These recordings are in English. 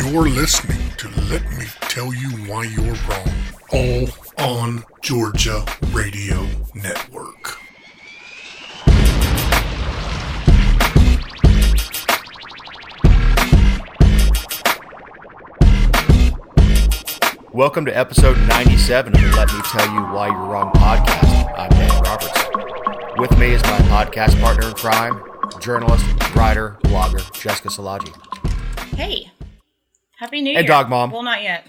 You're listening to Let Me Tell You Why You're Wrong, all on Georgia Radio Network. Welcome to episode 97 of the Let Me Tell You Why You're Wrong podcast. I'm Dan Roberts. With me is my podcast partner in crime, journalist, writer, blogger, Jessica Szilagyi. Hey, Happy New Year. And Dog Mom. Well, not yet.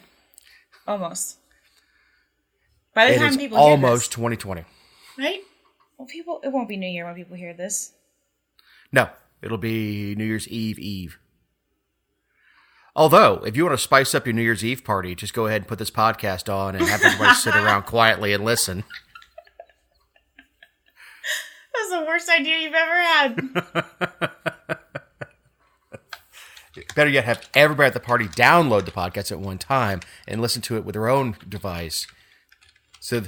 Almost. By the time people hear this. Almost 2020. Right? Well, it won't be New Year when people hear this. No, it'll be New Year's Eve. Although, if you want to spice up your New Year's Eve party, just go ahead and put this podcast on and have everybody sit around quietly and listen. That's the worst idea you've ever had. Better yet, have everybody at the party download the podcast at one time and listen to it with their own device. So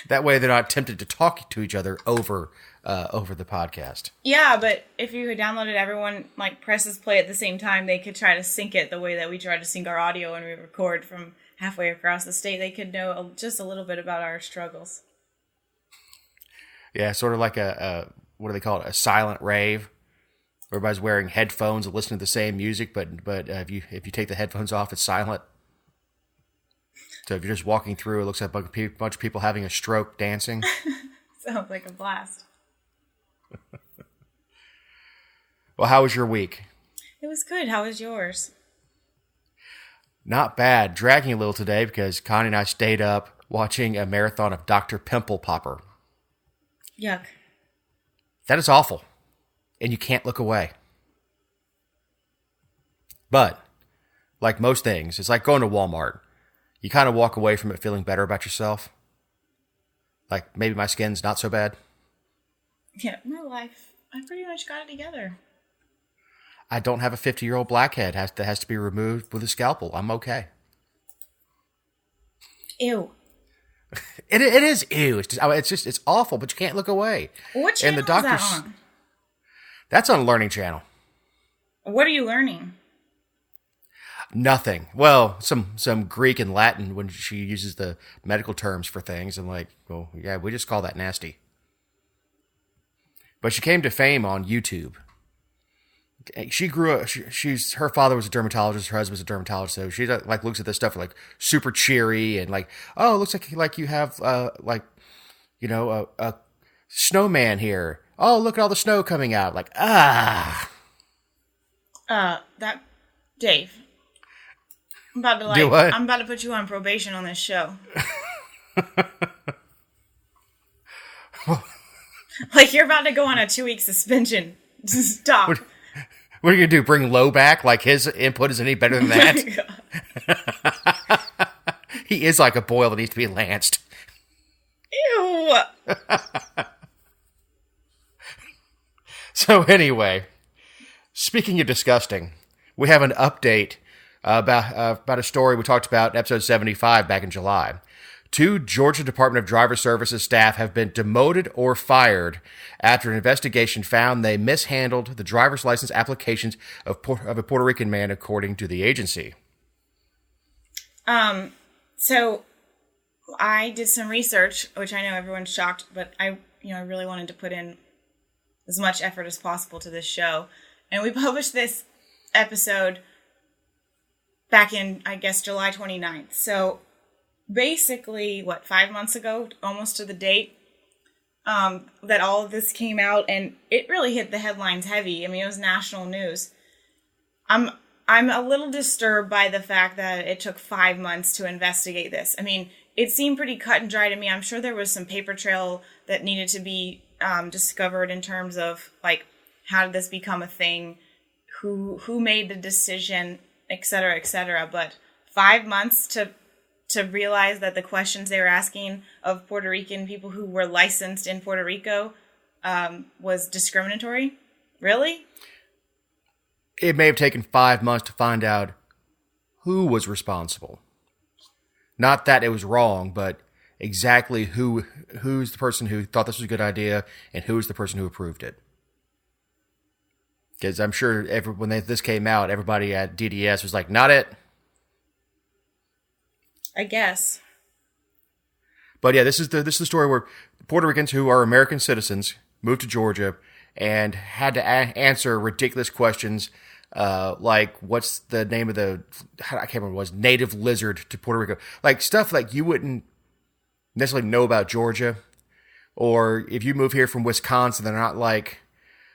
that way they're not tempted to talk to each other over the podcast. Yeah, but if you had downloaded everyone, presses play at the same time, they could try to sync it the way that we try to sync our audio when we record from halfway across the state. They could know just a little bit about our struggles. Yeah, sort of like what do they call it? A silent rave. Everybody's wearing headphones and listening to the same music, but if you take the headphones off, it's silent. So if you're just walking through, it looks like a bunch of people having a stroke dancing. Sounds like a blast. Well, how was your week? It was good. How was yours? Not bad. Dragging a little today because Connie and I stayed up watching a marathon of Dr. Pimple Popper. Yuck. That is awful. And you can't look away. But, like most things, it's like going to Walmart. You kind of walk away from it feeling better about yourself. Like, maybe my skin's not so bad. Yeah, my life, I pretty much got it together. I don't have a 50-year-old blackhead that has to be removed with a scalpel. I'm okay. Ew. It is ew. It's awful, but you can't look away. What channel is that on? That's on Learning Channel. What are you learning? Nothing. Well, some Greek and Latin when she uses the medical terms for things. I'm like, well, yeah, we just call that nasty. But she came to fame on YouTube. She grew up. Her father was a dermatologist. Her husband was a dermatologist. So she looks at this stuff super cheery and oh, it looks like you have a snowman here. Oh, look at all the snow coming out. That Dave. I'm about to Do what? I'm about to put you on probation on this show. You're about to go on a 2-week suspension. Stop. What are you going to do? Bring Lowe back? Like his input is any better than that? He is like a boil that needs to be lanced. Ew. So anyway, speaking of disgusting, we have an update about a story we talked about in episode 75 back in July. 2 Georgia Department of Driver Services staff have been demoted or fired after an investigation found they mishandled the driver's license applications of a Puerto Rican man, according to the agency. So I did some research, which I know everyone's shocked, but I really wanted to put in as much effort as possible to this show. And we published this episode back in, I guess, July 29th. So basically, 5 months ago, almost to the date, that all of this came out, and it really hit the headlines heavy. I mean, it was national news. I'm a little disturbed by the fact that it took 5 months to investigate this. I mean, it seemed pretty cut and dry to me. I'm sure there was some paper trail that needed to be discovered in terms of how did this become a thing, who made the decision, et cetera, but 5 months to realize that the questions they were asking of Puerto Rican people who were licensed in Puerto Rico was discriminatory? Really? It may have taken 5 months to find out who was responsible. Not that it was wrong, but exactly who's the person who thought this was a good idea and who's the person who approved it. Because I'm sure when this came out, everybody at DDS was like, not it. I guess. But yeah, this is the story where Puerto Ricans who are American citizens moved to Georgia and had to answer ridiculous questions like what's the name of I can't remember what it was, native lizard to Puerto Rico. Like stuff like you wouldn't necessarily know about Georgia. Or if you move here from Wisconsin, they're not like,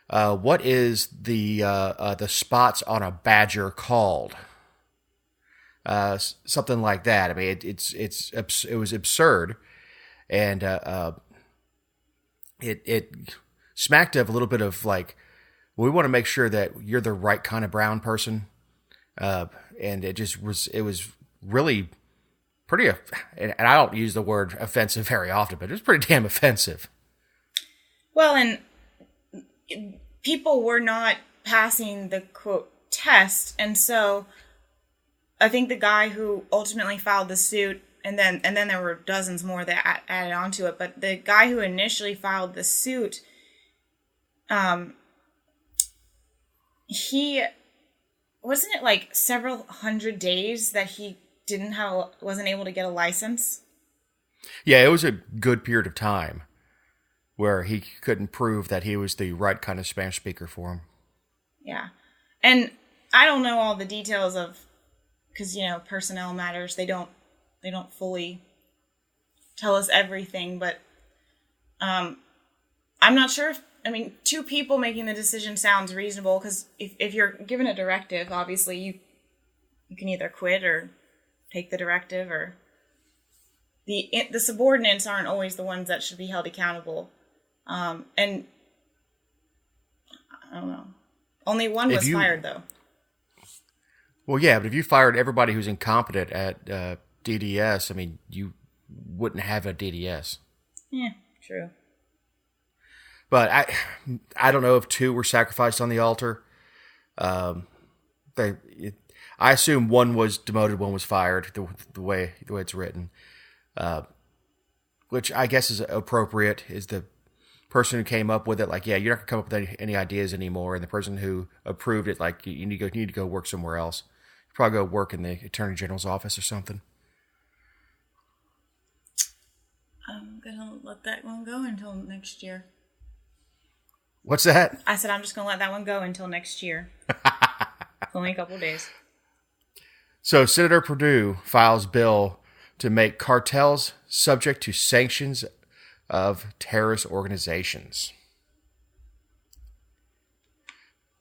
what is the spots on a badger called? Something like that. I mean, it was absurd. And it smacked of a little bit of like, we want to make sure that you're the right kind of brown person, and it was really pretty. And I don't use the word offensive very often, but it was pretty damn offensive. Well, and people were not passing the quote test, and so I think the guy who ultimately filed the suit. And then there were dozens more that added on to it. But the guy who initially filed the suit, he wasn't it like several hundred days that he wasn't able to get a license? Yeah, it was a good period of time where he couldn't prove that he was the right kind of Spanish speaker for him. Yeah, and I don't know all the details because personnel matters. They don't fully tell us everything, but I'm not sure two people making the decision sounds reasonable, because if you're given a directive, obviously you can either quit or take the directive, or the subordinates aren't always the ones that should be held accountable. And I don't know. Only one was fired, though. Well, yeah, but if you fired everybody who's incompetent at DDS, I mean, you wouldn't have a DDS. Yeah, true. But I don't know if two were sacrificed on the altar. I assume one was demoted, one was fired. The way it's written, which I guess is appropriate. Is the person who came up with it like, yeah, you're not gonna come up with any ideas anymore, and the person who approved it like, you need to go work somewhere else. Probably go work in the Attorney General's office or something. I'm gonna let that one go until next year. What's that? I said I'm just gonna let that one go until next year. It's only a couple of days. So Senator Perdue files bill to make cartels subject to sanctions of terrorist organizations.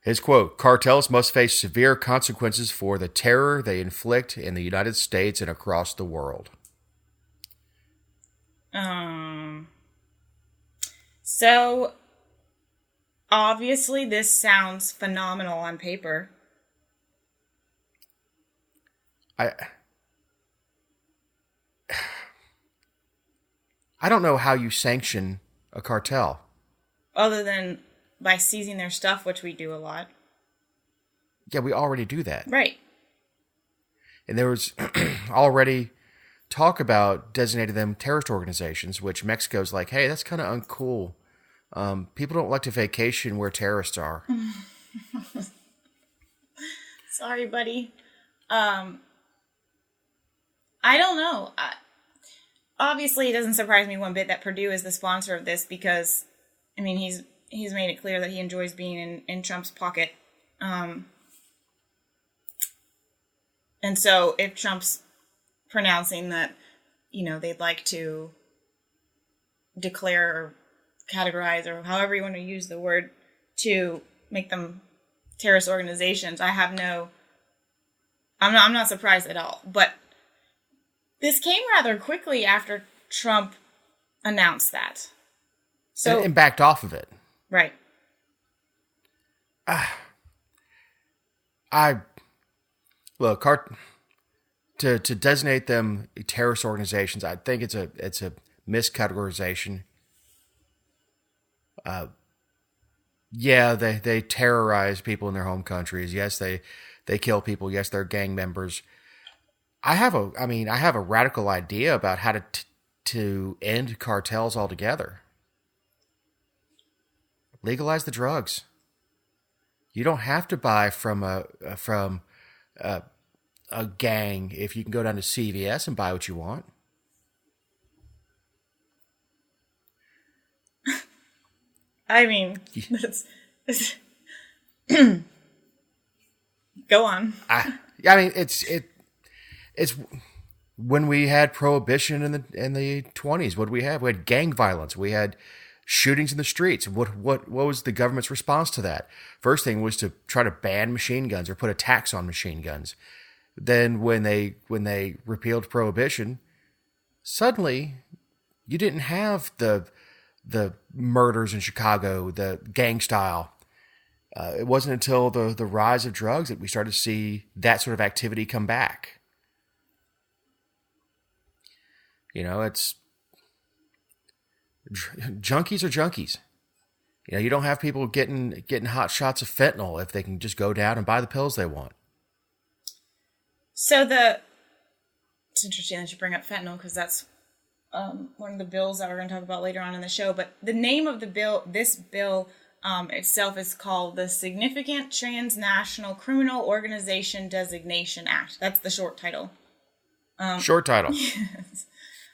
His quote, cartels must face severe consequences for the terror they inflict in the United States and across the world. So obviously this sounds phenomenal on paper. I don't know how you sanction a cartel. Other than by seizing their stuff, which we do a lot. Yeah, we already do that. Right. And there was already talk about designating them terrorist organizations, which Mexico's like, hey, that's kind of uncool. People don't like to vacation where terrorists are. Sorry, buddy. I don't know. Obviously, it doesn't surprise me one bit that Perdue is the sponsor of this, because, I mean, he's made it clear that he enjoys being in Trump's pocket. And so if Trump's pronouncing that, they'd like to declare or categorize, or however you want to use the word, to make them terrorist organizations, I'm not surprised at all. But this came rather quickly after Trump announced that. So and backed off of it. Right. To designate them terrorist organizations, I think it's a miscategorization. Yeah, they terrorize people in their home countries. Yes, they kill people. Yes, they're gang members. I have a radical idea about how to end cartels altogether. Legalize the drugs. You don't have to buy from a gang if you can go down to CVS and buy what you want. I mean, go on. I mean, it's when we had prohibition in the 20s. What did we have? We had gang violence. We had shootings in the streets. What was the government's response to that? First thing was to try to ban machine guns or put a tax on machine guns. Then when they repealed prohibition, suddenly you didn't have the murders in Chicago, the gang style. It wasn't until the rise of drugs that we started to see that sort of activity come back. You know, it's junkies are junkies. You know, you don't have people getting hot shots of fentanyl if they can just go down and buy the pills they want. So it's interesting that you bring up fentanyl because that's one of the bills that we're going to talk about later on in the show. But the name of the bill, this bill itself is called the Significant Transnational Criminal Organization Designation Act. That's the short title. Short title. Yes.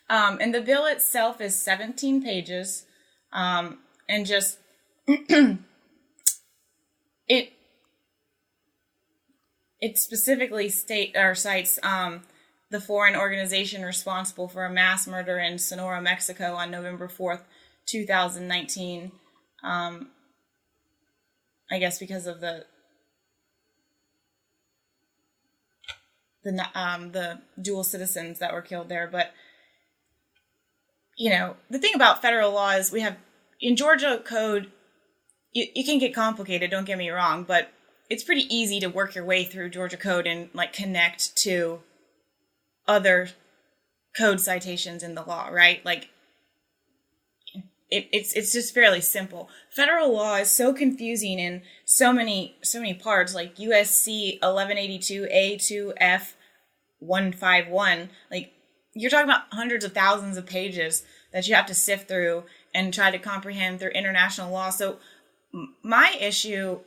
And the bill itself is 17 pages. And just it specifically cites the foreign organization responsible for a mass murder in Sonora, Mexico on November 4th, 2019. I guess because of the dual citizens that were killed there. But, you know, the thing about federal law is we have, in Georgia code, it can get complicated, don't get me wrong, but it's pretty easy to work your way through Georgia code and like connect to other code citations in the law, right? Like it's just fairly simple. Federal law is so confusing in so many parts, like USC 1182 A2F 151. Like you're talking about hundreds of thousands of pages that you have to sift through and try to comprehend through international law. So my issue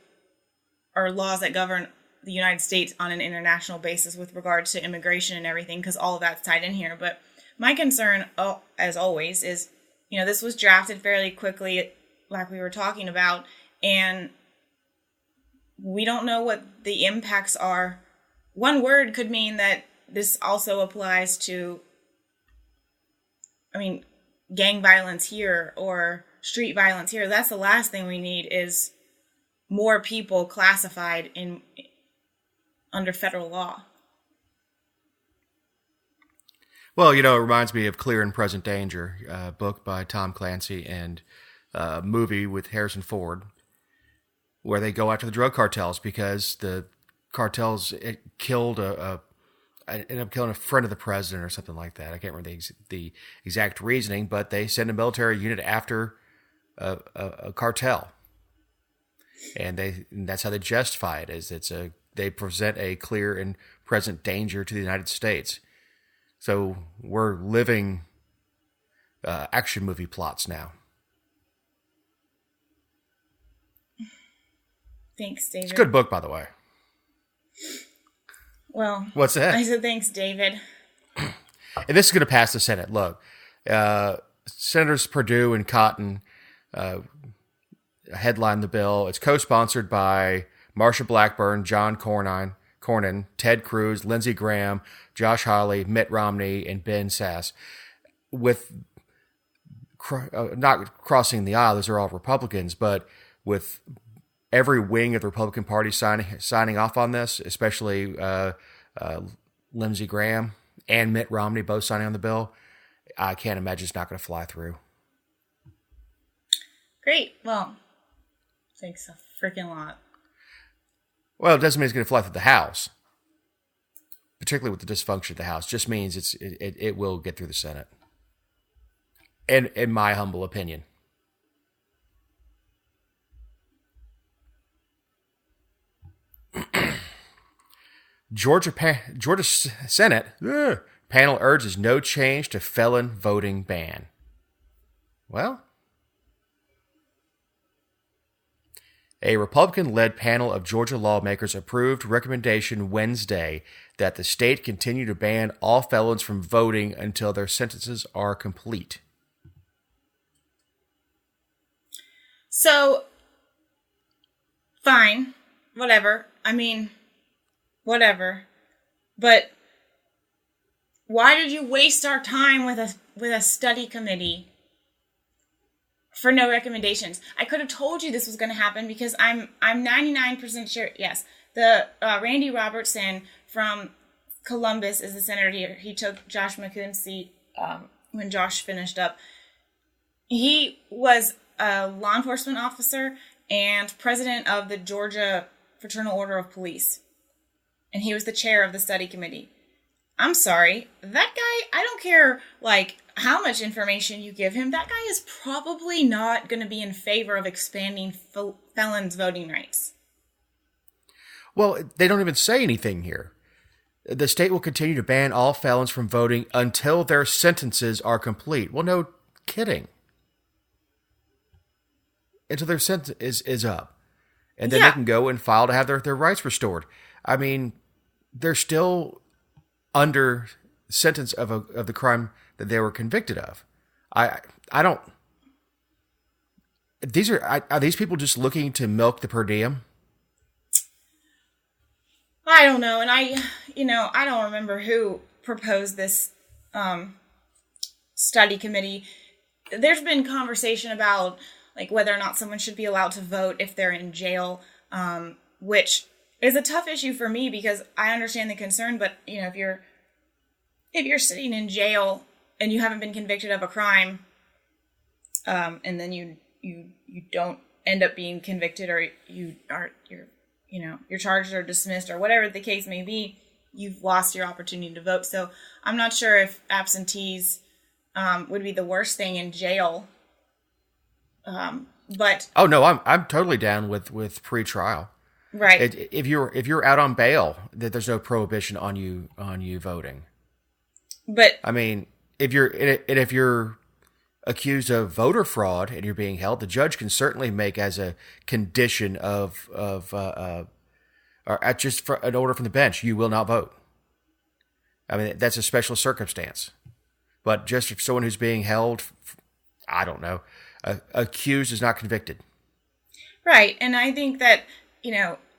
are laws that govern the United States on an international basis with regard to immigration and everything, because all of that's tied in here. But my concern, as always, is, you know, this was drafted fairly quickly, like we were talking about, and we don't know what the impacts are. One word could mean that this also applies to, I mean, gang violence here or street violence here. That's the last thing we need, is more people classified in under federal law. Well, you know, it reminds me of Clear and Present Danger, a book by Tom Clancy and a movie with Harrison Ford, where they go after the drug cartels because the cartels ended up killing a friend of the president or something like that. I can't remember the exact reasoning, but they send a military unit after a cartel. And that's how they justify it, is they present a clear and present danger to the United States. So we're living action movie plots now. Thanks, David. It's a good book, by the way. Well, what's that? I said thanks, David. And this is going to pass the Senate. Look, Senators Perdue and Cotton headline the bill. It's co-sponsored by Marsha Blackburn, John Cornyn, Ted Cruz, Lindsey Graham, Josh Hawley, Mitt Romney, and Ben Sasse. With not crossing the aisle, those are all Republicans, but with every wing of the Republican Party signing off on this, especially Lindsey Graham and Mitt Romney both signing on the bill, I can't imagine it's not going to fly through. Great. Well, thanks a freaking lot. Well, it doesn't mean it's going to fly through the House, particularly with the dysfunction of the House. It just means it will get through the Senate, in my humble opinion. Georgia Senate panel urges no change to felon voting ban. Well, A Republican-led panel of Georgia lawmakers approved recommendation Wednesday that the state continue to ban all felons from voting until their sentences are complete. So, fine, whatever. I mean, whatever. But why did you waste our time with a study committee for no recommendations? I could have told you this was going to happen because I'm 99% sure. Yes, the Randy Robertson from Columbus is the senator here. He took Josh McCoon's seat when Josh finished up. He was a law enforcement officer and president of the Georgia Fraternal Order of Police. And he was the chair of the study committee. I'm sorry, that guy, I don't care, how much information you give him, that guy is probably not going to be in favor of expanding felons' voting rights. Well, they don't even say anything here. The state will continue to ban all felons from voting until their sentences are complete. Well, no kidding. Until their sentence is up. And then they can go and file to have their rights restored. I mean, they're still under sentence of the crime that they were convicted of. I don't. Are these people just looking to milk the per diem? I don't know, and I don't remember who proposed this study committee. There's been conversation about whether or not someone should be allowed to vote if they're in jail, which is a tough issue for me because I understand the concern, but if you're sitting in jail and you haven't been convicted of a crime, and then you don't end up being convicted, or your charges are dismissed, or whatever the case may be, you've lost your opportunity to vote. So I'm not sure if absentees would be the worst thing in jail. But oh no, I'm totally down with pre-trial. Right. If you're out on bail, that there's no prohibition on you voting. But I mean, if you're accused of voter fraud and you're being held, the judge can certainly make as a condition or just for an order from the bench, you will not vote. I mean, that's a special circumstance. But just if someone who's being held, I don't know, accused is not convicted. Right, and I think that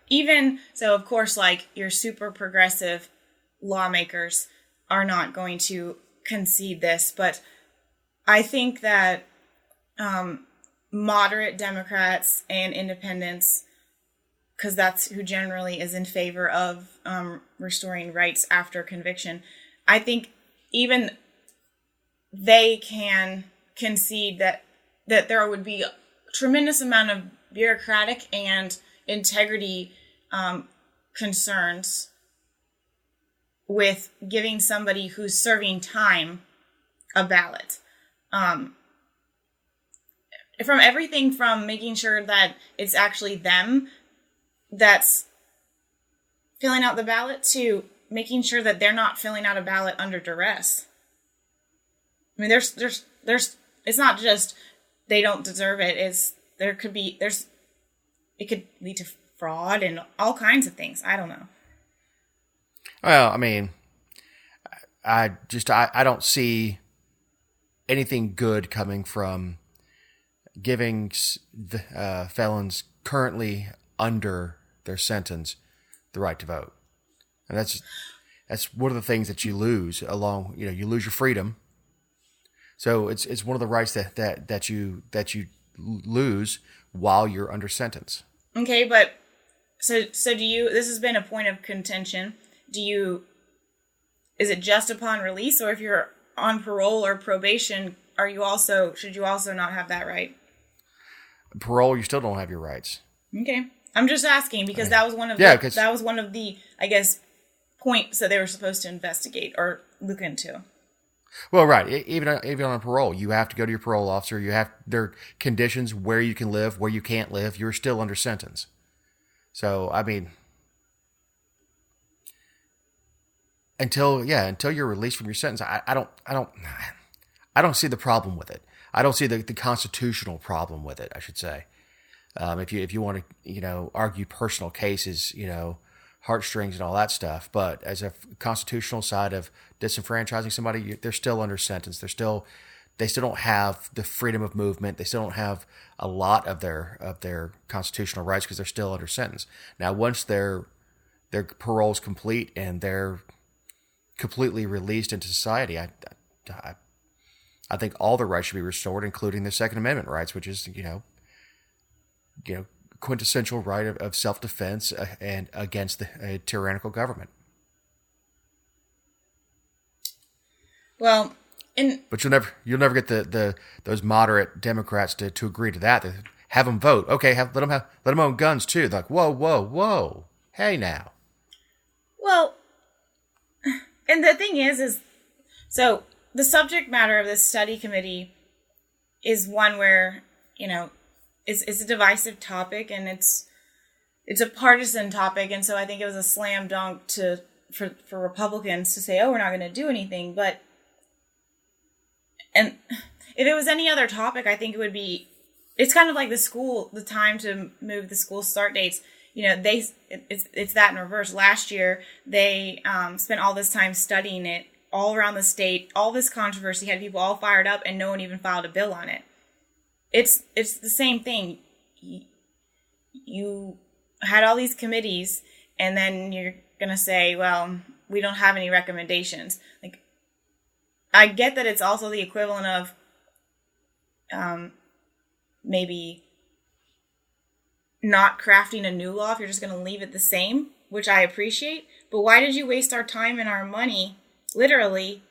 even so, of course, your super progressive lawmakers are not going to concede this, but I think that moderate Democrats and independents, because that's who generally is in favor of restoring rights after conviction, I think even they can concede that there would be a tremendous amount of bureaucratic and integrity concerns with giving somebody who's serving time a ballot. From everything from making sure that it's actually them that's filling out the ballot to making sure that they're not filling out a ballot under duress. I mean, there's it's not just they don't deserve it. It could lead to fraud and all kinds of things. I don't know. Well, I mean, I don't see anything good coming from giving the felons currently under their sentence the right to vote, and that's one of the things that you lose along. You lose your freedom. So it's one of the rights that you lose while you're under sentence. Okay, but so do you? This has been a point of contention. Is it just upon release, or if you're on parole or probation, should you also not have that right? Parole, you still don't have your rights. Okay, I'm just asking because that was one of the I guess points that they were supposed to investigate or look into. Well, right. Even on parole, you have to go to your parole officer. There are conditions where you can live, where you can't live. You're still under sentence. So, I mean, until you're released from your sentence, I don't see the problem with it. I don't see the constitutional problem with it, I should say. if you want to, argue personal cases, heartstrings and all that stuff. But as a constitutional side of disenfranchising somebody, they're still under sentence. They still don't have the freedom of movement. They still don't have a lot of their constitutional rights because they're still under sentence. Now, once their parole's complete and they're completely released into society, I think all the rights should be restored, including the Second Amendment rights, which is quintessential right of self-defense and against a tyrannical government. Well, but you'll never get those moderate Democrats to agree to that. They have them vote. Okay, let them own guns too. They're like, whoa, hey now. Well, and the thing is so the subject matter of this study committee is one where it's a divisive topic, and it's a partisan topic, and so I think it was a slam dunk for Republicans to say, oh, we're not going to do anything. And if it was any other topic, I think it would be. It's kind of like the time to move the school start dates. It's that in reverse. Last year they spent all this time studying it all around the state. All this controversy had people all fired up, and no one even filed a bill on it. It's the same thing. You had all these committees, and then you're going to say, well, we don't have any recommendations. Like, I get that it's also the equivalent of maybe not crafting a new law if you're just going to leave it the same, which I appreciate. But why did you waste our time and our money, literally,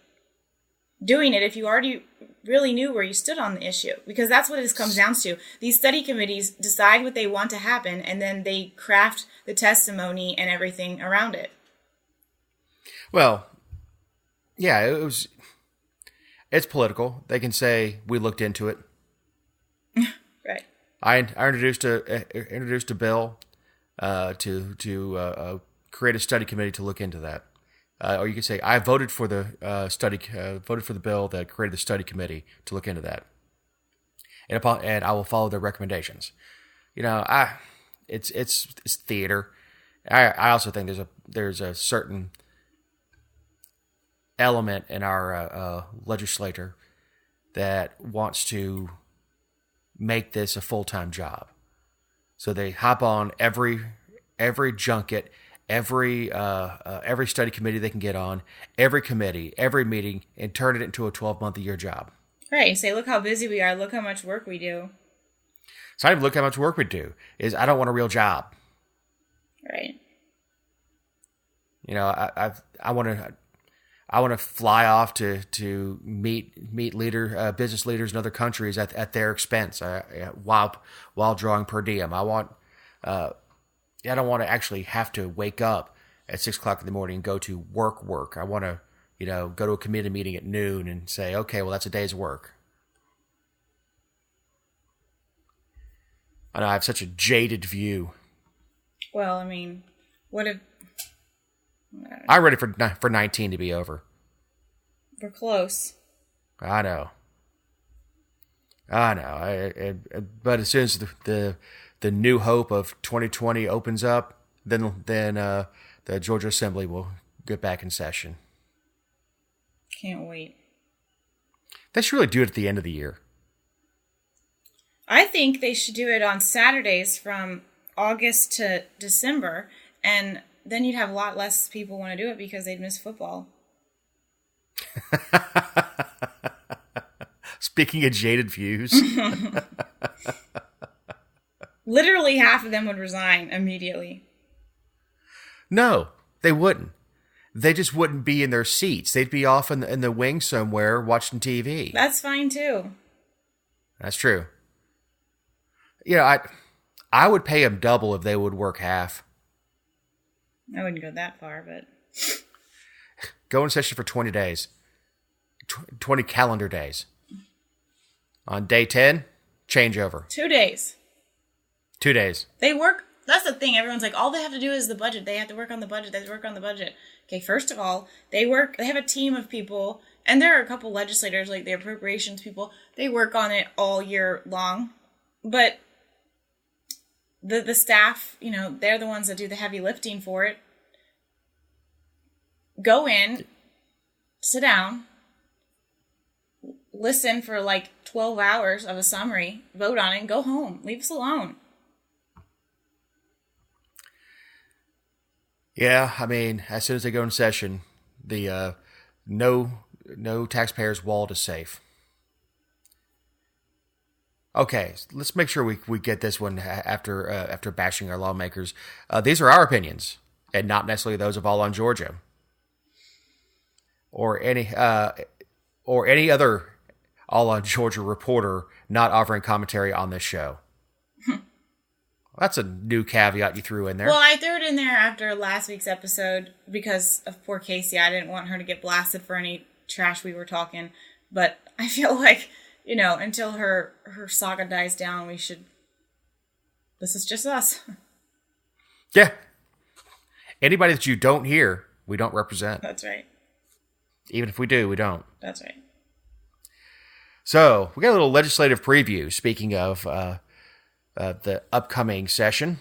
doing it if you already really knew where you stood on the issue? Because that's what it comes down to. These study committees decide what they want to happen, and then they craft the testimony and everything around it. Well, yeah, it's political. They can say we looked into it. Right. I introduced a bill to create a study committee to look into that. Or you could say, I voted for the bill that created the study committee to look into that, and I will follow their recommendations. It's theater. I also think there's a certain element in our legislature that wants to make this a full-time job, so they hop on every junket. Every study committee they can get on, every committee, every meeting, and turn it into a 12-month-a-year job. Right. Say, look how busy we are. Look how much work we do. It's not even look how much work we do. I don't want a real job. Right. I want to fly off to meet business leaders in other countries at their expense while drawing per diem. I don't want to actually have to wake up at 6 o'clock in the morning and go to work. I want to, go to a committee meeting at noon and say, okay, well, that's a day's work. I know I have such a jaded view. Well, I mean, what if... I'm ready for 19 to be over. We're close. I know. But as soon as the new hope of 2020 opens up, then the Georgia Assembly will get back in session. Can't wait. They should really do it at the end of the year. I think they should do it on Saturdays from August to December, and then you'd have a lot less people want to do it because they'd miss football. Speaking of jaded views. Literally half of them would resign immediately. No, they wouldn't. They just wouldn't be in their seats. They'd be off in the wing somewhere watching TV. That's fine too. That's true. I would pay them double if they would work half. I wouldn't go that far, but... Go in session for 20 days. 20 calendar days. On day 10, changeover. 2 days. 2 days. They work. That's the thing. Everyone's like, all they have to do is the budget. They have to work on the budget. They have to work on the budget. Okay, first of all, they have a team of people, and there are a couple legislators, like the appropriations people. They work on it all year long. But the staff, they're the ones that do the heavy lifting for it. Go in, sit down, listen for like 12 hours of a summary, vote on it, and go home. Leave us alone. Yeah, I mean, as soon as they go in session, the no taxpayers' wallet is safe. Okay, let's make sure we get this one after bashing our lawmakers. These are our opinions, and not necessarily those of All on Georgia, or any other All on Georgia reporter not offering commentary on this show. That's a new caveat you threw in there. Well, I threw it in there after last week's episode because of poor Casey. I didn't want her to get blasted for any trash we were talking. But I feel like, until her saga dies down, this is just us. Yeah. Anybody that you don't hear, we don't represent. That's right. Even if we do, we don't. That's right. So, we got a little legislative preview, speaking of the upcoming session.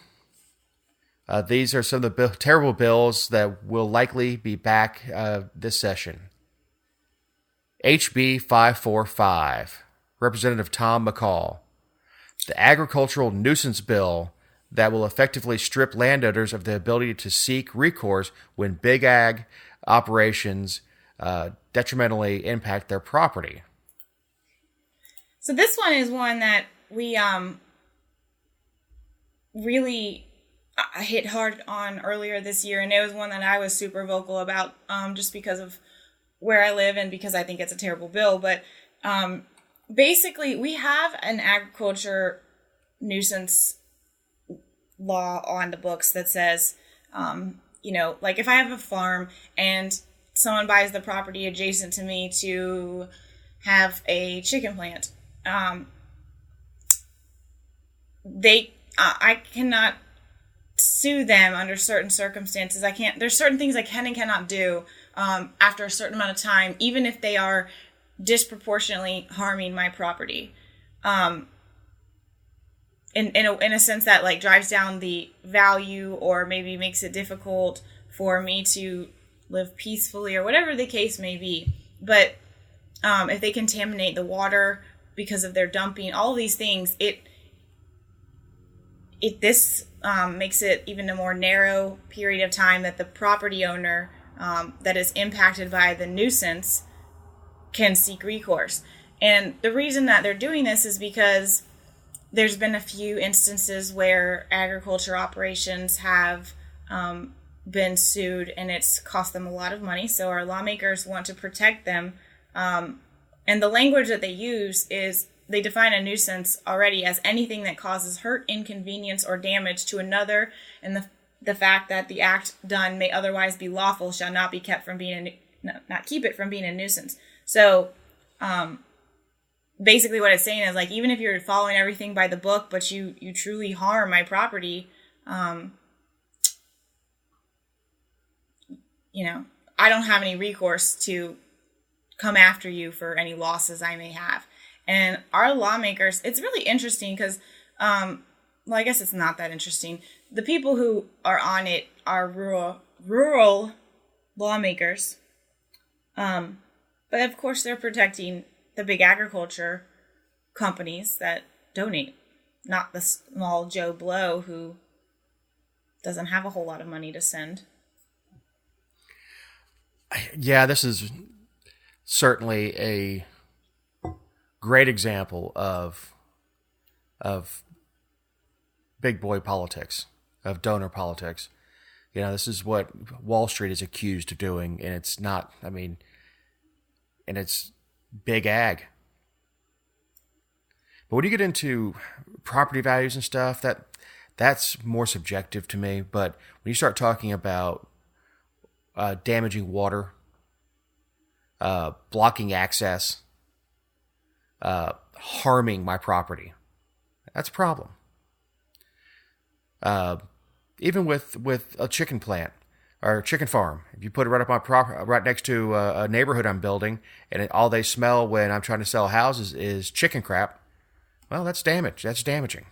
These are some of the terrible bills that will likely be back this session. HB 545, Representative Tom McCall. The agricultural nuisance bill that will effectively strip landowners of the ability to seek recourse when big ag operations detrimentally impact their property. So this one is one that we really hit hard on earlier this year, and it was one that I was super vocal about just because of where I live and because I think it's a terrible bill. But basically, we have an agriculture nuisance law on the books that says, like if I have a farm and someone buys the property adjacent to me to have a chicken plant, I cannot sue them under certain circumstances. There's certain things I can and cannot do after a certain amount of time, even if they are disproportionately harming my property. In a sense that like drives down the value or maybe makes it difficult for me to live peacefully or whatever the case may be. But if they contaminate the water because of their dumping, all of these things, this makes it even a more narrow period of time that the property owner that is impacted by the nuisance can seek recourse. And the reason that they're doing this is because there's been a few instances where agriculture operations have been sued and it's cost them a lot of money. So our lawmakers want to protect them. And the language that they use is they define a nuisance already as anything that causes hurt, inconvenience, or damage to another, and the fact that the act done may otherwise be lawful shall not be kept from being not keep it from being a nuisance. So, basically, what it's saying is like even if you're following everything by the book, but you truly harm my property, I don't have any recourse to come after you for any losses I may have. And our lawmakers, it's really interesting because, I guess it's not that interesting. The people who are on it are rural lawmakers. But of course they're protecting the big agriculture companies that donate, not the small Joe Blow who doesn't have a whole lot of money to send. Yeah, this is certainly a great example of big boy politics, of donor politics. This is what Wall Street is accused of doing, and it's not, and it's big ag. But when you get into property values and stuff, that's more subjective to me. But when you start talking about damaging water, blocking access, harming my property, that's a problem. Even with a chicken plant or a chicken farm, if you put it right up my right next to a neighborhood I'm building, and all they smell when I'm trying to sell houses is chicken crap, well, that's damage. That's damaging.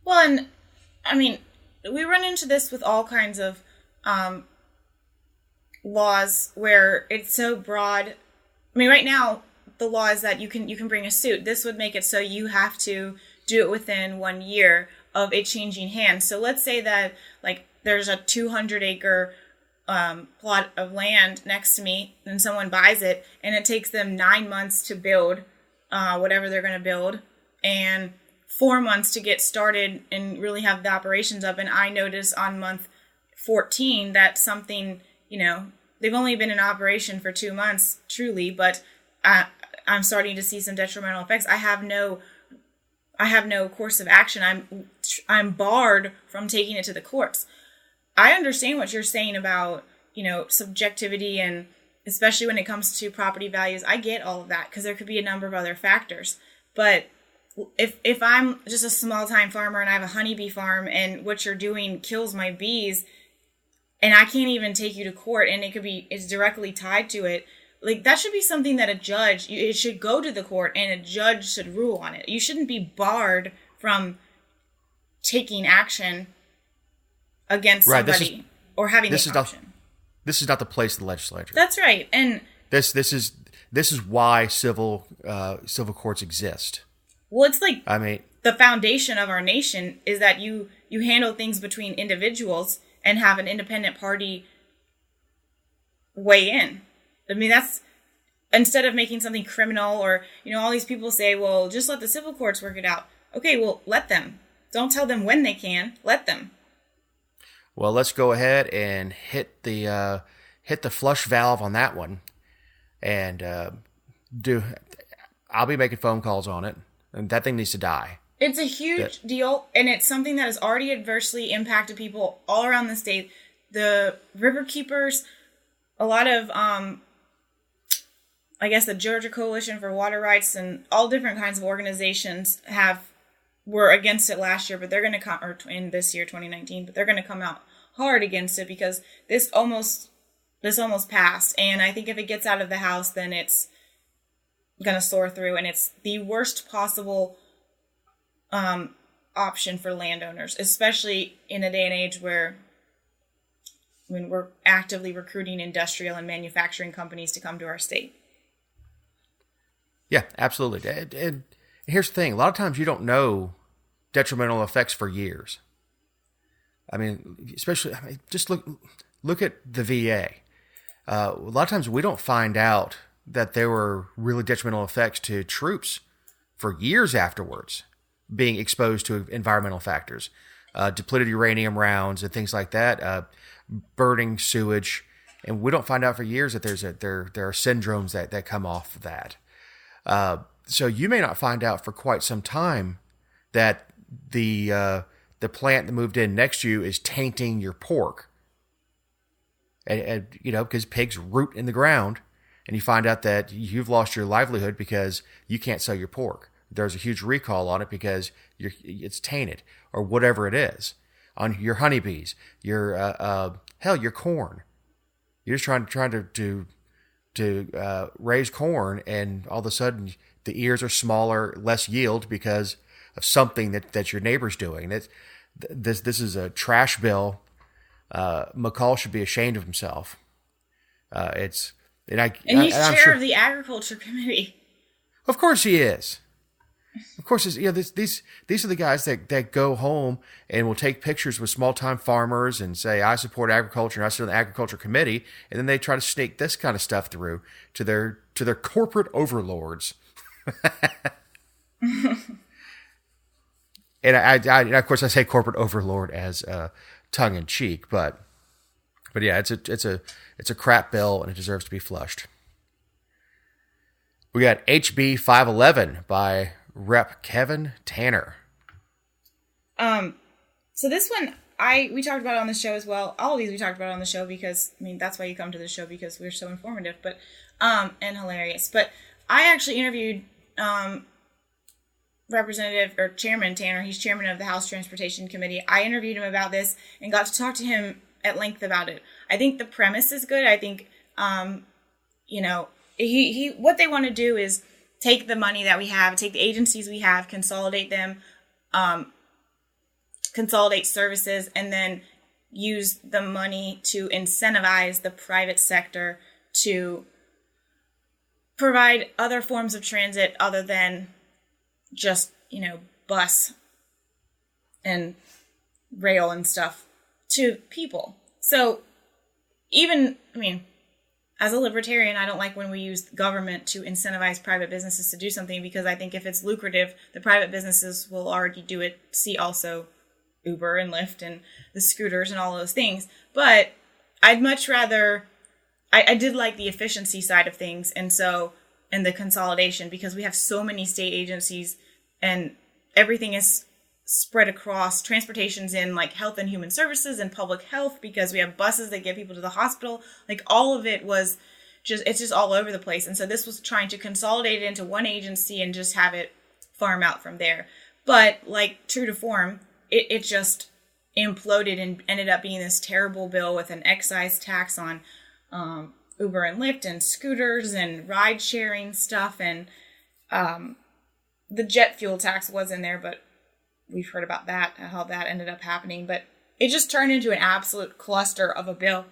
Well, and I mean, we run into this with all kinds of laws where it's so broad. I mean, right now, the law is that you can bring a suit. This would make it so you have to do it within 1 year of it changing hands. So let's say that, like, there's a 200-acre plot of land next to me, and someone buys it, and it takes them 9 months to build whatever they're going to build, and 4 months to get started and really have the operations up. And I notice on month 14 that something, they've only been in operation for 2 months, truly, but I'm starting to see some detrimental effects. I have no course of action. I'm barred from taking it to the courts. I understand what you're saying about, subjectivity, and especially when it comes to property values. I get all of that because there could be a number of other factors. But if I'm just a small time farmer and I have a honeybee farm and what you're doing kills my bees, and I can't even take you to court, and it's directly tied to it, like, that should be something that it should go to the court and a judge should rule on it. You shouldn't be barred from taking action against somebody or having the option. This is not the place of the legislature. That's right. And this is why civil courts exist. Well, it's like, I mean, the foundation of our nation is that you handle things between individuals and have an independent party weigh in. I mean, that's, instead of making something criminal, or, all these people say, well, just let the civil courts work it out. Okay, well, let them. Don't tell them when they can. Let them. Well, let's go ahead and hit the flush valve on that one, and I'll be making phone calls on it, and that thing needs to die. It's a huge deal, and it's something that has already adversely impacted people all around the state. The river keepers, a lot of, I guess the Georgia Coalition for Water Rights, and all different kinds of organizations were against it last year, but they're going to come, or in this year, 2019, but they're going to come out hard against it because this almost passed. And I think if it gets out of the House, then it's going to soar through, and it's the worst possible option for landowners, especially in a day and age where, when we're actively recruiting industrial and manufacturing companies to come to our state. Yeah, absolutely. And here's the thing. A lot of times you don't know detrimental effects for years. I mean, especially, just look at the VA. A lot of times we don't find out that there were really detrimental effects to troops for years afterwards, being exposed to environmental factors, depleted uranium rounds and things like that, burning sewage. And we don't find out for years that there are syndromes that come off of that. So you may not find out for quite some time that the plant that moved in next to you is tainting your pork. And because pigs root in the ground, and you find out that you've lost your livelihood because you can't sell your pork. There's a huge recall on it because it's tainted, or whatever it is. On your honeybees, your corn. You're just trying to raise corn, and all of a sudden the ears are smaller, less yield because of something that your neighbor's doing. This is a trash bill. McCall should be ashamed of himself. He's chair of the Agriculture Committee. Of course he is. Of course, these are the guys that go home and will take pictures with small-time farmers and say, I support agriculture and I sit on the Agriculture Committee, and then they try to sneak this kind of stuff through to their corporate overlords. And I of course I say corporate overlord as tongue in cheek, but yeah, it's a crap bill and it deserves to be flushed. We got HB 511 by Rep. Kevin Tanner. So this one we talked about on the show as well. All of these we talked about on the show because, that's why you come to the show, because we're so informative, but and hilarious. But I actually interviewed Representative or Chairman Tanner. He's chairman of the House Transportation Committee. I interviewed him about this and got to talk to him at length about it. I think the premise is good. I think, he what they want to do is take the money that we have, take the agencies we have, consolidate them, consolidate services and then use the money to incentivize the private sector to provide other forms of transit other than just, bus and rail and stuff to people. So as a libertarian, I don't like when we use government to incentivize private businesses to do something, because I think if it's lucrative, the private businesses will already do it. See also Uber and Lyft and the scooters and all those things. But I'd much rather, I did like the efficiency side of things and the consolidation, because we have so many state agencies and everything is spread across. Transportation's in like health and human services and public health, because we have buses that get people to the hospital. Like all of it was it's just all over the place. And so this was trying to consolidate it into one agency and just have it farm out from there. But like true to form, it just imploded and ended up being this terrible bill with an excise tax on Uber and Lyft and scooters and ride sharing stuff. And the jet fuel tax was in there, but we've heard about that, how that ended up happening. But it just turned into an absolute cluster of a bill,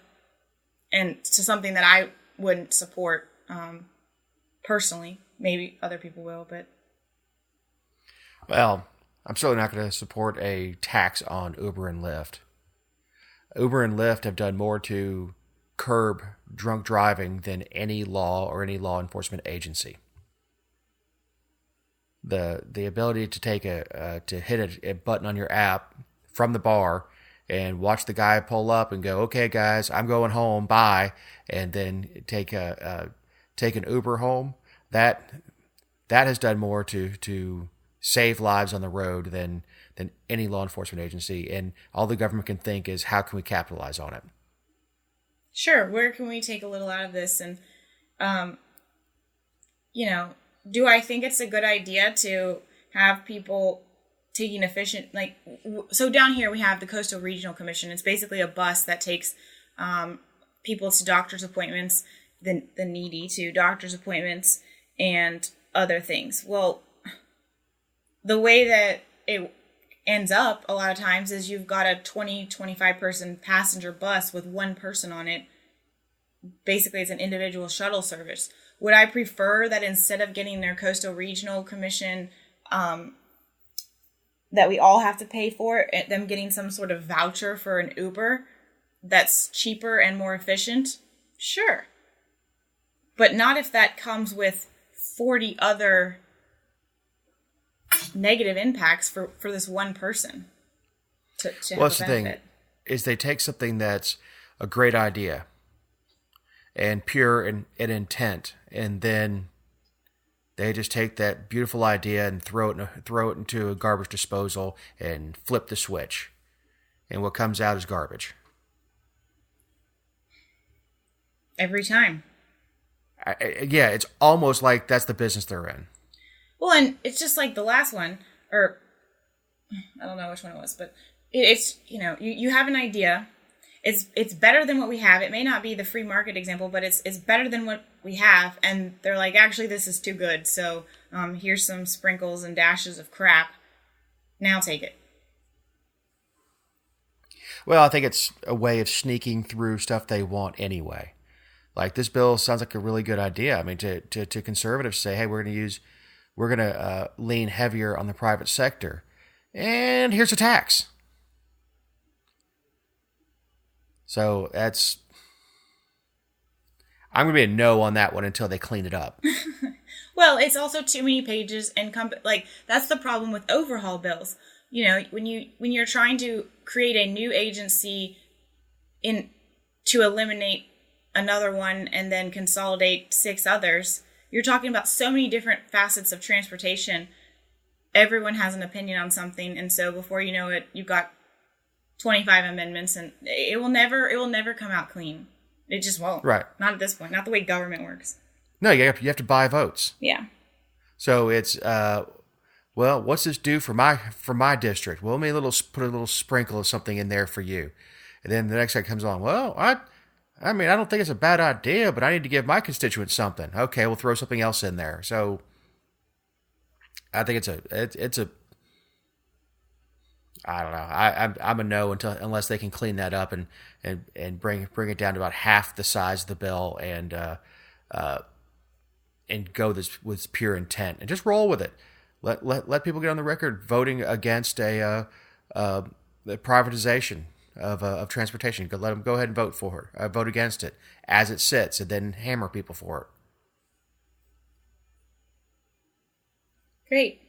and to something that I wouldn't support personally. Maybe other people will, but... Well, I'm certainly not going to support a tax on Uber and Lyft. Uber and Lyft have done more to curb drunk driving than any law or any law enforcement agency. The ability to take to hit a button on your app from the bar and watch the guy pull up and go, okay guys, I'm going home, bye, and then take an Uber home, that has done more to save lives on the road than any law enforcement agency. And all the government can think is, how can we capitalize on it? Sure, where can we take a little out of this? And do I think it's a good idea to have people taking efficient, so down here we have the Coastal Regional Commission. It's basically a bus that takes people to doctor's appointments, the needy to doctor's appointments and other things. Well, the way that it ends up a lot of times is you've got a 25 person passenger bus with one person on it. Basically, it's an individual shuttle service. Would I prefer that instead of getting their Coastal Regional Commission, that we all have to pay for it, them getting some sort of voucher for an Uber that's cheaper and more efficient? Sure. But not if that comes with 40 other negative impacts for this one person to have Well, that's a the thing, benefit. is they take something that's a great idea and pure in intent, and then they just take that beautiful idea and throw it into a garbage disposal and flip the switch, and what comes out is garbage. Every time. Yeah, it's almost like that's the business they're in. Well, and it's just like the last one, or I don't know which one it was, but it's, you have an idea. It's better than what we have. It may not be the free market example, but it's better than what we have. And they're like, actually, this is too good. So here's some sprinkles and dashes of crap. Now take it. Well, I think it's a way of sneaking through stuff they want anyway. Like, this bill sounds like a really good idea. I mean, to conservatives say, hey, we're going to lean heavier on the private sector, and here's a tax. So I'm going to be a no on that one until they clean it up. Well, it's also too many pages, and that's the problem with overhaul bills. When you're trying to create a new agency to eliminate another one and then consolidate 6 others, you're talking about so many different facets of transportation. Everyone has an opinion on something, and so before you know it, you've got 25 amendments, and it will never come out clean. It just won't. Right. Not at this point. Not the way government works. No, you have to buy votes. Yeah. So it's well, what's this do for my district? Well, maybe put a little sprinkle of something in there for you, and then the next guy comes on. Well, I mean, I don't think it's a bad idea, but I need to give my constituents something. Okay, we'll throw something else in there. So I think I don't know. I'm a no unless they can clean that up and bring it down to about half the size of the bill and go this with pure intent and just roll with it. Let people get on the record voting against the privatization of transportation. Let them go ahead and vote against it as it sits, and then hammer people for it. Great.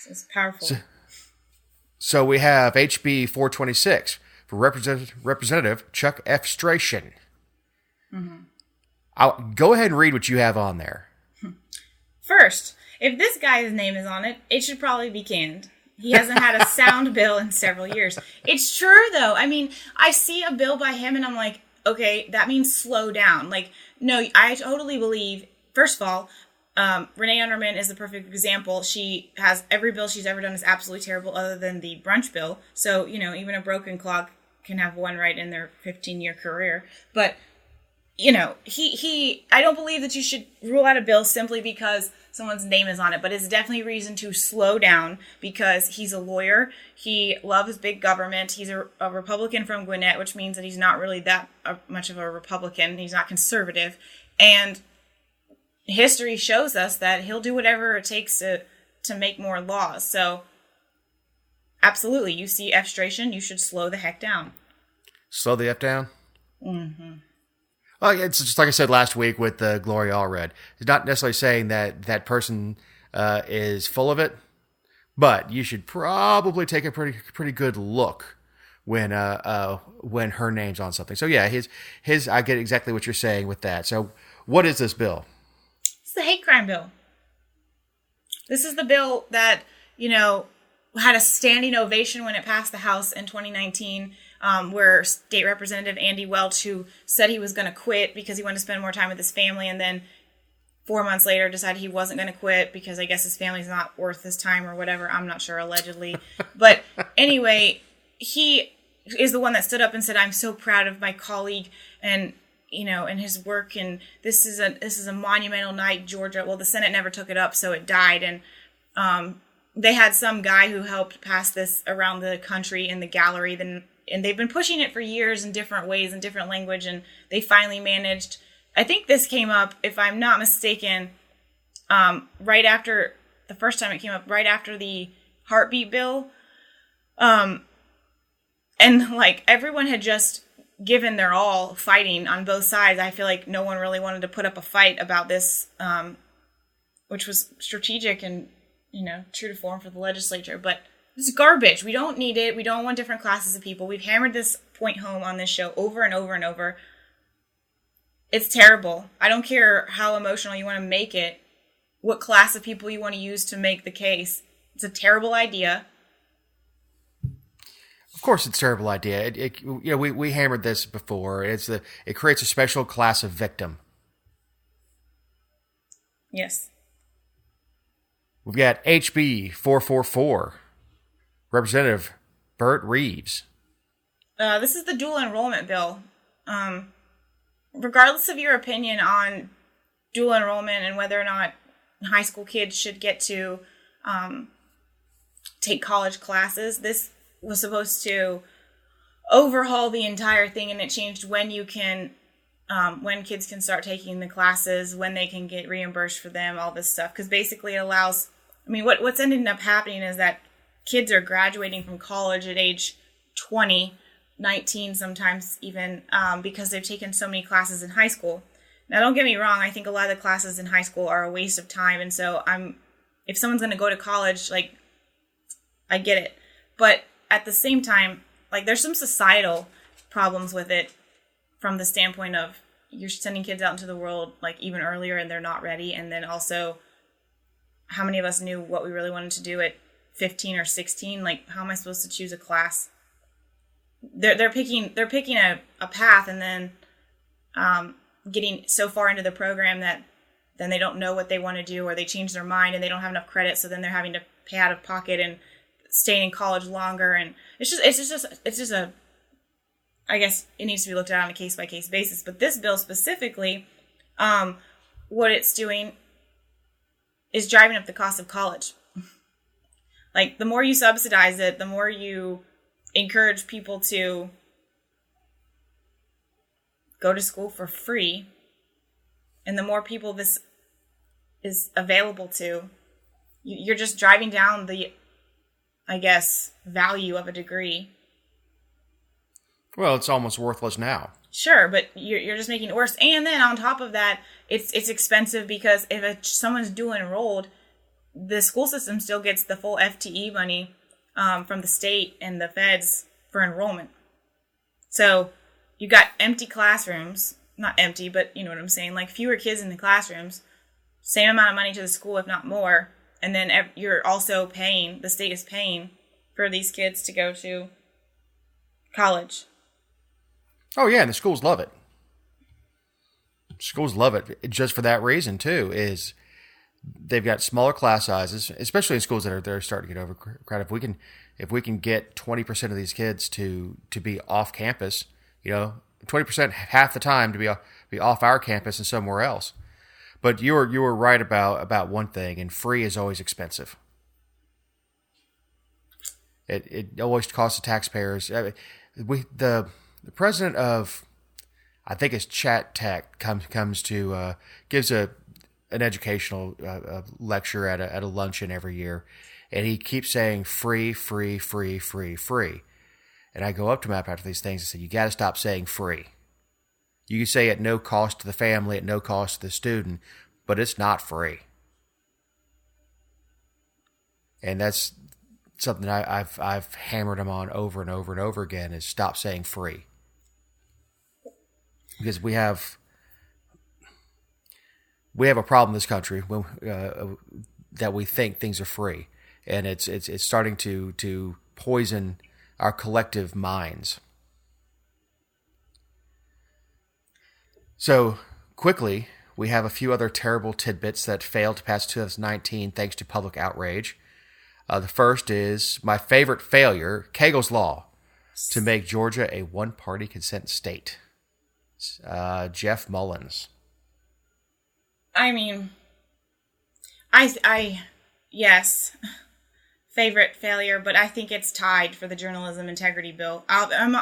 It's powerful. So we have HB 426 for Representative Chuck F. Stration. Mm-hmm. I'll go ahead and read what you have on there. First, if this guy's name is on it, it should probably be canned. He hasn't had a sound bill in several years. It's true, though. I mean, I see a bill by him, and I'm like, okay, that means slow down. Like, no, I totally believe, first of all, Renee Underman is the perfect example. She has every bill she's ever done is absolutely terrible other than the brunch bill. So, even a broken clock can have one right in their 15-year career. But, I don't believe that you should rule out a bill simply because someone's name is on it. But it's definitely reason to slow down because he's a lawyer. He loves big government. He's a Republican from Gwinnett, which means that he's not really that much of a Republican. He's not conservative. And history shows us that he'll do whatever it takes to make more laws. So, absolutely, you see F-stration, you should slow the heck down. Slow the F down? Mm-hmm. Well, it's just like I said last week with Gloria Allred. It's not necessarily saying that person is full of it, but you should probably take a pretty good look when her name's on something. So yeah, his I get exactly what you're saying with that. So what is this bill? It's the hate crime bill. This is the bill that, had a standing ovation when it passed the House in 2019, where State Representative Andy Welch, who said he was going to quit because he wanted to spend more time with his family, and then 4 months later decided he wasn't going to quit because I guess his family's not worth his time or whatever. I'm not sure, allegedly. But anyway, he is the one that stood up and said, I'm so proud of my colleague and his work, and this is a monumental night, Georgia. Well, the Senate never took it up, so it died, and they had some guy who helped pass this around the country in the gallery, and they've been pushing it for years in different ways, in different language, and they finally managed. I think this came up, if I'm not mistaken, right after the first time it came up, right after the heartbeat bill, and like everyone had just given their all fighting on both sides. I feel like no one really wanted to put up a fight about this, which was strategic and, true to form for the legislature. But it's garbage. We don't need it. We don't want different classes of people. We've hammered this point home on this show over and over and over. It's terrible. I don't care how emotional you want to make it, what class of people you want to use to make the case. It's a terrible idea. Of course, it's a terrible idea. We hammered this before. It creates a special class of victim. Yes. We've got HB 444, Representative Burt Reeves. This is the dual enrollment bill. Regardless of your opinion on dual enrollment and whether or not high school kids should get to take college classes, this was supposed to overhaul the entire thing, and it changed when kids can start taking the classes, when they can get reimbursed for them, all this stuff. Because basically it allows, what's ended up happening is that kids are graduating from college at age 20, 19 sometimes even, because they've taken so many classes in high school. Now, don't get me wrong, I think a lot of the classes in high school are a waste of time, and so if someone's going to go to college, I get it. But at the same time, there's some societal problems with it from the standpoint of you're sending kids out into the world, even earlier, and they're not ready. And then also, how many of us knew what we really wanted to do at 15 or 16? How am I supposed to choose a class? They're picking a path, and then getting so far into the program that then they don't know what they want to do, or they change their mind and they don't have enough credit, so then they're having to pay out of pocket and staying in college longer. And it's just a, I guess it needs to be looked at on a case by case basis. But this bill specifically, what it's doing is driving up the cost of college. Like, the more you subsidize it, the more you encourage people to go to school for free, and the more people this is available to, you're just driving down the, I guess, value of a degree. Well, it's almost worthless now. Sure, but you're just making it worse. And then on top of that, it's expensive because if someone's dual enrolled, the school system still gets the full FTE money from the state and the feds for enrollment. So you got empty classrooms, not empty, but you know what I'm saying, like fewer kids in the classrooms, same amount of money to the school, if not more. And then you're also paying, the state is paying for these kids to go to college. Oh, yeah, and the schools love it. Schools love it just for that reason, too, is they've got smaller class sizes, especially in schools that are starting to get overcrowded. If we can get 20% of these kids to be off campus, 20% half the time to be off our campus and somewhere else. But you were right about one thing, and free is always expensive. It always costs the taxpayers. The president of, I think it's Chat Tech, comes to gives an educational lecture at a luncheon every year, and he keeps saying free, free, free, free, free. And I go up to him after these things and say, you got to stop saying free. You can say at no cost to the family, at no cost to the student, but it's not free. And that's something I've hammered him on over and over and over again, is stop saying free. Because we have a problem in this country when, that we think things are free, and it's starting to poison our collective minds. So quickly, we have a few other terrible tidbits that failed to pass 2019 thanks to public outrage. The first is my favorite failure, Kegel's Law, to make Georgia a one-party consent state. Jeff Mullins. I mean, yes, favorite failure, but I think it's tied for the journalism integrity bill.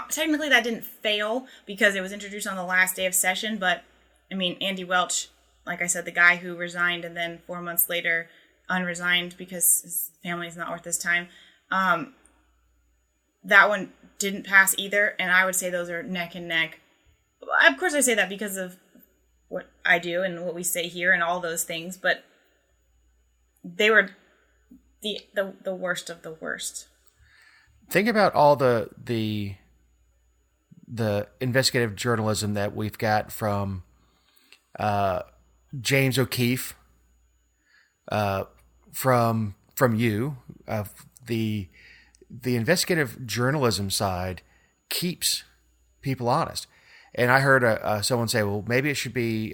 Technically, that didn't fail because it was introduced on the last day of session, but I mean, Andy Welch, like I said, the guy who resigned and then 4 months later unresigned because his family is not worth his time. That one didn't pass either, and I would say those are neck and neck. Of course, I say that because of what I do and what we say here and all those things, but they were the worst of the worst. Think about all the investigative journalism that we've got from James O'Keefe, from you. The investigative journalism side keeps people honest. And I heard someone say, well, maybe it should be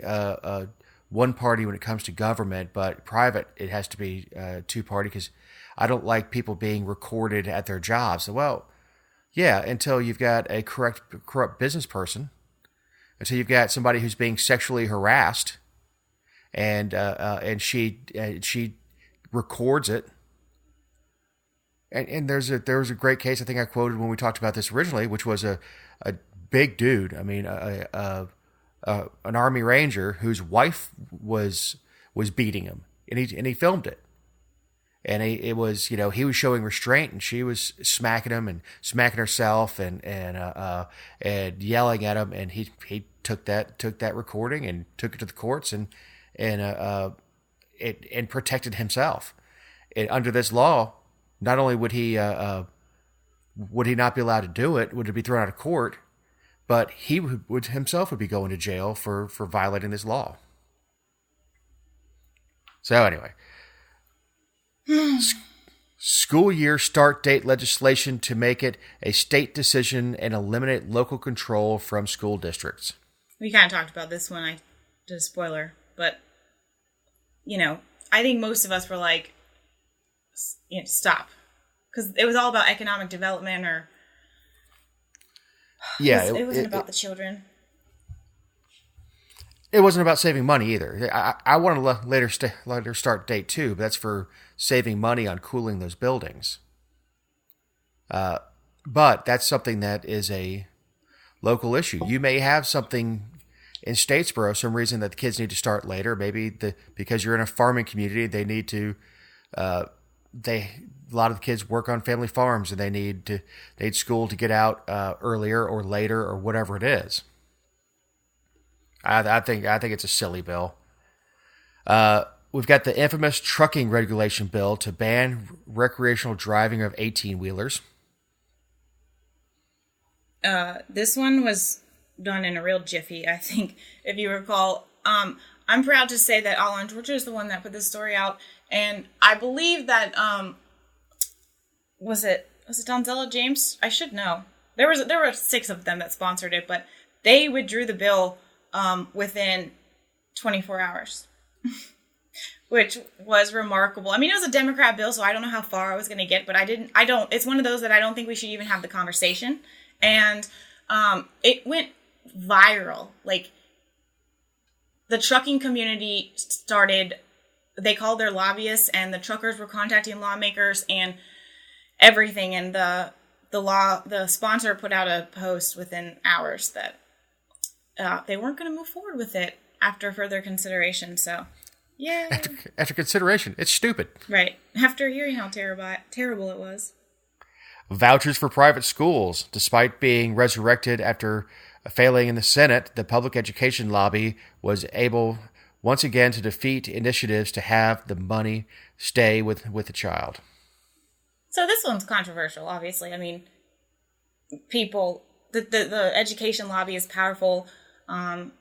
one party when it comes to government, but private, it has to be two-party because I don't like people being recorded at their jobs. Well, yeah, until you've got a corrupt business person, until you've got somebody who's being sexually harassed, and she records it. And there was a great case I think I quoted when we talked about this originally, which was a big dude. I mean, an Army Ranger whose wife was beating him, and he filmed it. And he was showing restraint, and she was smacking him and smacking herself and yelling at him. And he took that recording and took it to the courts and protected himself. And under this law, not only would he not be allowed to do it, would it be thrown out of court, but he would himself be going to jail for violating this law. So anyway, school year start date legislation to make it a state decision and eliminate local control from school districts. We kind of talked about this when I did a spoiler, but I think most of us were like, stop, because it was all about economic development, or yeah, it wasn't about the children. It wasn't about saving money either. I want a later start date too, but that's for saving money on cooling those buildings. But that's something that is a local issue. You may have something in Statesboro, some reason that the kids need to start later. Maybe because you're in a farming community, they need to. A lot of the kids work on family farms, and they need school to get out earlier or later or whatever it is. I think it's a silly bill. We've got the infamous trucking regulation bill to ban recreational driving of 18-wheelers. This one was done in a real jiffy, I think, if you recall. I'm proud to say that All on Georgia is the one that put this story out, and I believe that was it Donzella James? I should know. There were 6 of them that sponsored it, but they withdrew the bill within 24 hours, which was remarkable. I mean, it was a Democrat bill, so I don't know how far I was going to get, but it's one of those that I don't think we should even have the conversation. And it went viral. Like, the trucking community they called their lobbyists, and the truckers were contacting lawmakers and everything. And the sponsor put out a post within hours that they weren't going to move forward with it after further consideration. So, yeah. After consideration, it's stupid. Right. After hearing how terrible it was. Vouchers for private schools. Despite being resurrected after failing in the Senate, the public education lobby was able once again to defeat initiatives to have the money stay with the child. So this one's controversial, obviously. I mean, the education lobby is powerful. It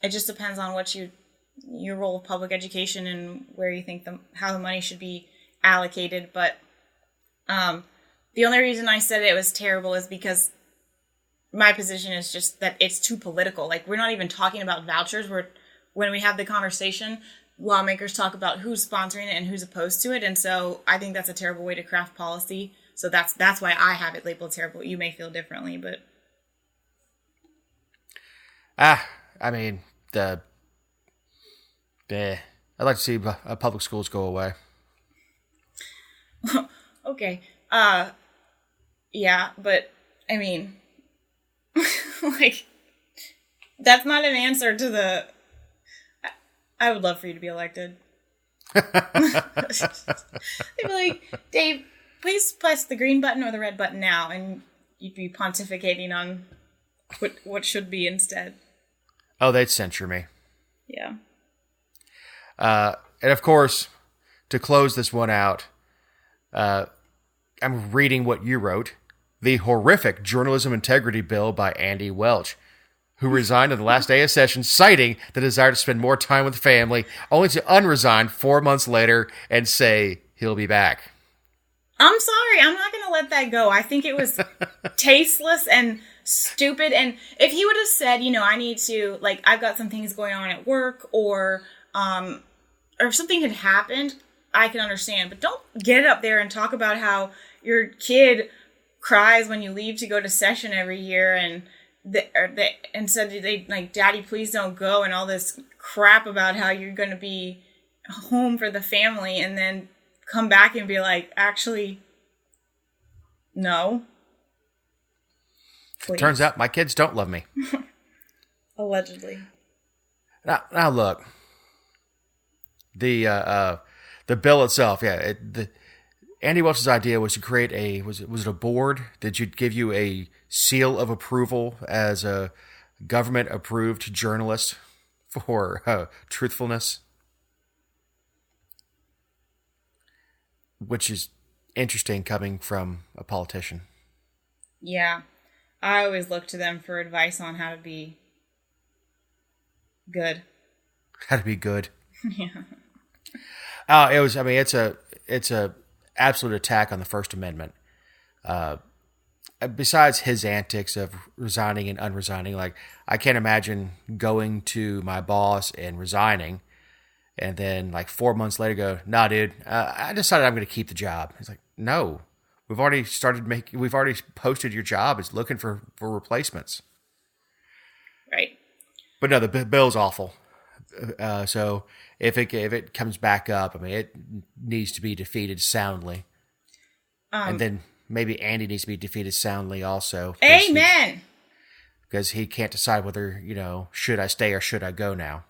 just depends on what your role of public education and where you think how the money should be allocated. But the only reason I said it was terrible is because my position is just that it's too political. Like, we're not even talking about vouchers. When we have the conversation, lawmakers talk about who's sponsoring it and who's opposed to it. And so I think that's a terrible way to craft policy. So that's why I have it labeled terrible. You may feel differently, but I mean, I'd like to see public schools go away. Okay. Yeah, but I mean, like, that's not an answer to I would love for you to be elected. They'd be like, Dave, please press the green button or the red button now, and you'd be pontificating on what should be instead. Oh, they'd censure me. Yeah. And of course, to close this one out, I'm reading what you wrote. The horrific journalism integrity bill by Andy Welch, who resigned on the last day of session, citing the desire to spend more time with the family, only to unresign 4 months later and say he'll be back. I'm sorry. I'm not going to let that go. I think it was tasteless and stupid. And if he would have said, I need to, I've got some things going on at work, or if something had happened, I can understand. But don't get up there and talk about how your kid cries when you leave to go to session every year, and said they Daddy, please don't go, and all this crap about how you're going to be home for the family, and then come back and be like, actually, no. Please. Turns out my kids don't love me. Allegedly. Now look, the bill itself, Andy Welch's idea was to create was it a board that would give you a seal of approval as a government-approved journalist for truthfulness, which is interesting coming from a politician. Yeah. I always look to them for advice on how to be good. How to be good. Yeah. It's a absolute attack on the First Amendment. Besides his antics of resigning and unresigning, I can't imagine going to my boss and resigning, and then 4 months later go, nah, dude, I decided I'm going to keep the job. He's like, no, we've already posted your job as looking for replacements. Right. But no, the bill's awful. So if it comes back up, I mean, it needs to be defeated soundly. And then maybe Andy needs to be defeated soundly also. Amen. Because he can't decide whether, should I stay or should I go now.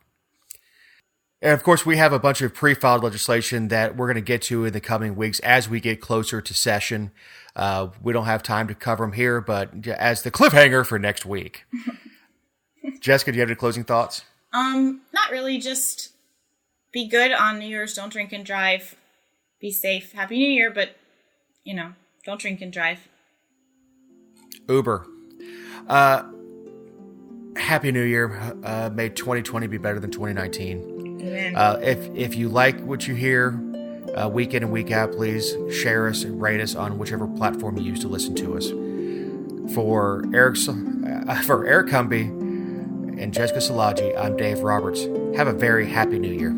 And of course, we have a bunch of pre-filed legislation that we're going to get to in the coming weeks as we get closer to session. We don't have time to cover them here, but as the cliffhanger for next week. Jessica, do you have any closing thoughts? Not really. Just be good on New Year's. Don't drink and drive. Be safe. Happy New Year, but, don't drink and drive. Uber. Happy New Year. May 2020 be better than 2019. Amen. If you like what you hear week in and week out, please share us and rate us on whichever platform you use to listen to us. For Eric Cumby and Jessica Szilagyi, I'm Dave Roberts. Have a very happy New Year.